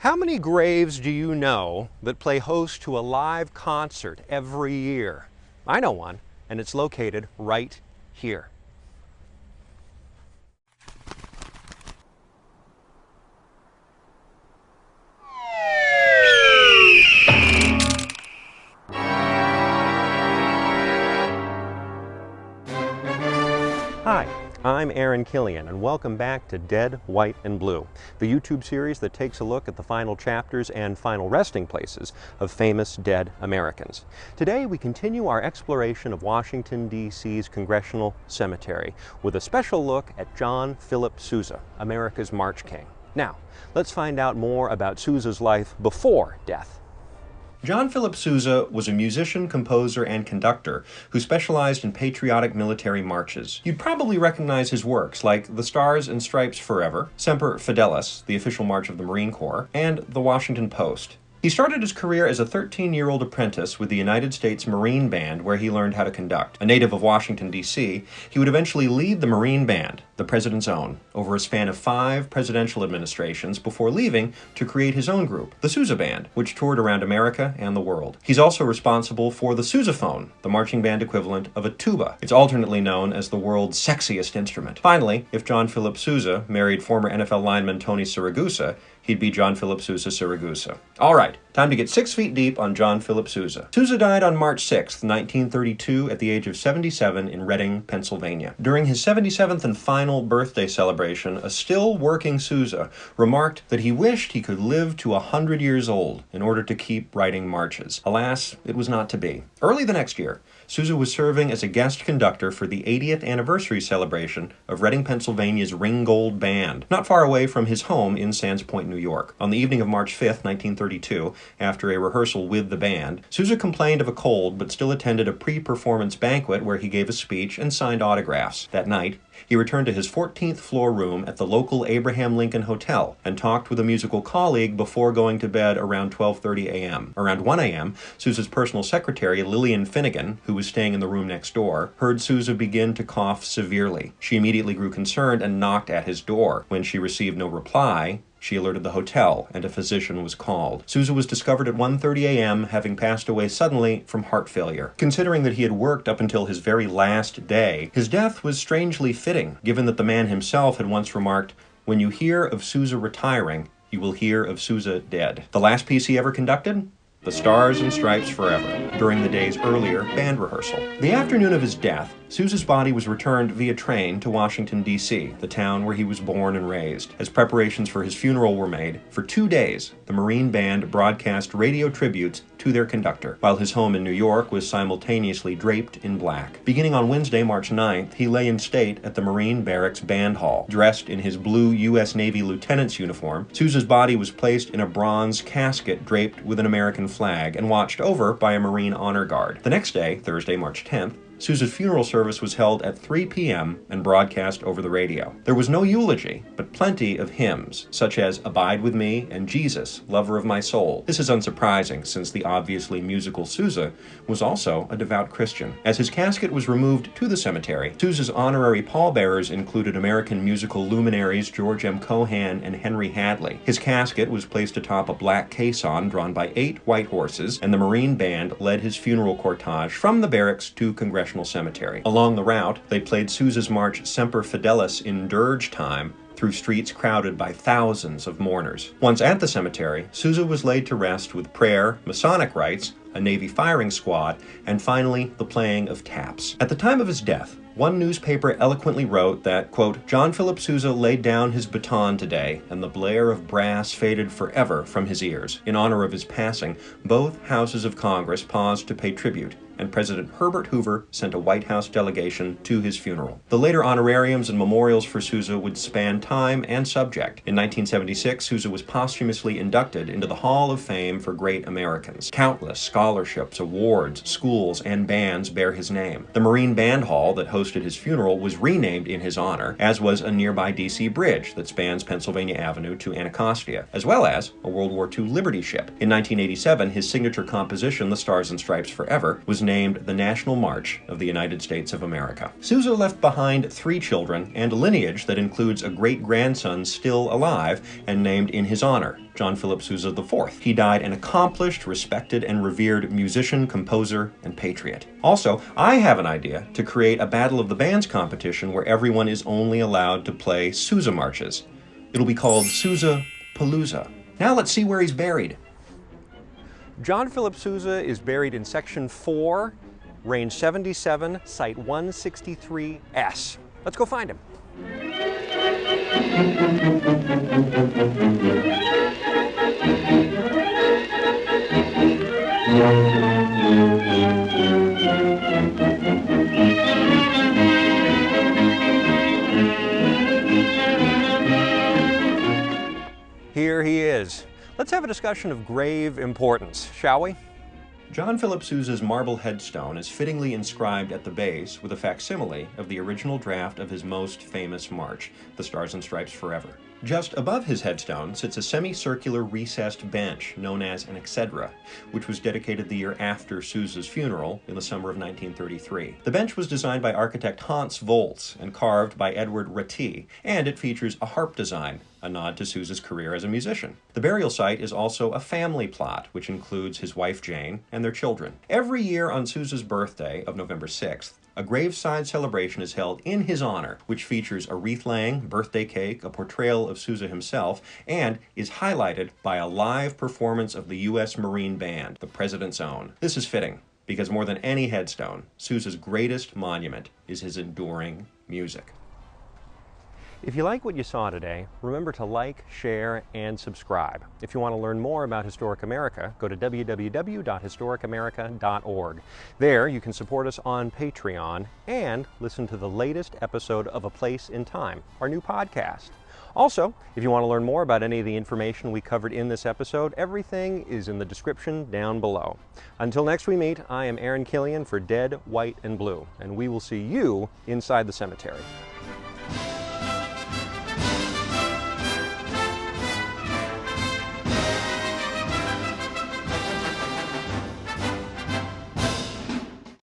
How many graves do you know that play host to a live concert every year? I know one, and it's located right here. Hi, I'm Aaron Killian, and welcome back to Dead, White, and Blue, the YouTube series that takes a look at the final chapters and final resting places of famous dead Americans. Today, we continue our exploration of Washington, D.C.'s Congressional Cemetery with a special look at John Philip Sousa, America's March King. Now, let's find out more about Sousa's life before death. John Philip Sousa was a musician, composer, and conductor who specialized in patriotic military marches. You'd probably recognize his works like the Stars and Stripes Forever, Semper Fidelis, the official march of the Marine Corps, and the Washington Post. He started his career as a 13-year-old apprentice with the United States Marine Band, where he learned how to conduct. A native of Washington, D.C., he would eventually lead the Marine Band, the President's Own, over a span of 5 presidential administrations before leaving to create his own group, the Sousa Band, which toured around America and the world. He's also responsible for the sousaphone, the marching band equivalent of a tuba. It's alternately known as the world's sexiest instrument. Finally, if John Philip Sousa married former NFL lineman Tony Siragusa, he'd be John Philip Sousa Siragusa. All right, time to get 6 feet deep on John Philip Sousa. Sousa died on March 6, 1932, at the age of 77 in Reading, Pennsylvania. During his 77th and final birthday celebration, a still working Sousa remarked that he wished he could live to 100 years old in order to keep writing marches. Alas, it was not to be. Early the next year, Sousa was serving as a guest conductor for the 80th anniversary celebration of Reading, Pennsylvania's Ringgold Band, not far away from his home in Sands Point, New York. On the evening of March 5, 1932, after a rehearsal with the band, Sousa complained of a cold but still attended a pre-performance banquet where he gave a speech and signed autographs. That night, he returned to his 14th floor room at the local Abraham Lincoln Hotel and talked with a musical colleague before going to bed around 12:30 a.m. Around 1 a.m., Sousa's personal secretary, Lillian Finnegan, who was staying in the room next door, heard Sousa begin to cough severely. She immediately grew concerned and knocked at his door. When she received no reply, she alerted the hotel, and a physician was called. Sousa was discovered at 1:30 a.m., having passed away suddenly from heart failure. Considering that he had worked up until his very last day, his death was strangely fitting, given that the man himself had once remarked, "When you hear of Sousa retiring, you will hear of Sousa dead." The last piece he ever conducted? The Stars and Stripes Forever, during the day's earlier band rehearsal. The afternoon of his death, Sousa's body was returned via train to Washington, D.C., the town where he was born and raised. As preparations for his funeral were made, for 2 days, the Marine Band broadcast radio tributes to their conductor, while his home in New York was simultaneously draped in black. Beginning on Wednesday, March 9th, he lay in state at the Marine Barracks Band Hall. Dressed in his blue U.S. Navy lieutenant's uniform, Sousa's body was placed in a bronze casket draped with an American flag and watched over by a Marine honor guard. The next day, Thursday, March 10th, Sousa's funeral service was held at 3 p.m. and broadcast over the radio. There was no eulogy, but plenty of hymns, such as Abide With Me and Jesus, Lover of My Soul. This is unsurprising, since the obviously musical Sousa was also a devout Christian. As his casket was removed to the cemetery, Sousa's honorary pallbearers included American musical luminaries George M. Cohan and Henry Hadley. His casket was placed atop a black caisson drawn by 8 white horses, and the Marine Band led his funeral cortege from the barracks to Congressional Cemetery. Along the route, they played Sousa's march Semper Fidelis in dirge time through streets crowded by thousands of mourners. Once at the cemetery, Sousa was laid to rest with prayer, Masonic rites, a Navy firing squad, and finally the playing of taps. At the time of his death, one newspaper eloquently wrote that, quote, "John Philip Sousa laid down his baton today, and the blare of brass faded forever from his ears." In honor of his passing, both houses of Congress paused to pay tribute, and President Herbert Hoover sent a White House delegation to his funeral. The later honorariums and memorials for Sousa would span time and subject. In 1976, Sousa was posthumously inducted into the Hall of Fame for Great Americans. Countless scholarships, awards, schools, and bands bear his name. The Marine Band Hall that hosted his funeral was renamed in his honor, as was a nearby D.C. bridge that spans Pennsylvania Avenue to Anacostia, as well as a World War II Liberty ship. In 1987, his signature composition, The Stars and Stripes Forever, was named the National March of the United States of America. Sousa left behind 3 children and a lineage that includes a great-grandson still alive and named in his honor, John Philip Sousa IV. He died an accomplished, respected, and revered musician, composer, and patriot. Also, I have an idea to create a Battle of the Bands competition where everyone is only allowed to play Sousa marches. It'll be called Sousa Palooza. Now let's see where he's buried. John Philip Sousa is buried in Section 4, Range 77, Site 163S. Let's go find him. Here he is. Let's have a discussion of grave importance, shall we? John Philip Sousa's marble headstone is fittingly inscribed at the base with a facsimile of the original draft of his most famous march, the Stars and Stripes Forever. Just above his headstone sits a semicircular recessed bench known as an exedra, which was dedicated the year after Sousa's funeral in the summer of 1933. The bench was designed by architect Hans Volz and carved by Edward Ratti, and it features a harp design, a nod to Sousa's career as a musician. The burial site is also a family plot, which includes his wife Jane and their children. Every year on Sousa's birthday of November 6th, a graveside celebration is held in his honor, which features a wreath-laying, birthday cake, a portrayal of Sousa himself, and is highlighted by a live performance of the U.S. Marine Band, the President's Own. This is fitting, because more than any headstone, Sousa's greatest monument is his enduring music. If you like what you saw today, remember to like, share, and subscribe. If you want to learn more about Historic America, go to www.historicamerica.org. There you can support us on Patreon and listen to the latest episode of A Place in Time, our new podcast. Also, if you want to learn more about any of the information we covered in this episode, everything is in the description down below. Until next we meet, I am Aaron Killian for Dead, White, and Blue, and we will see you inside the cemetery.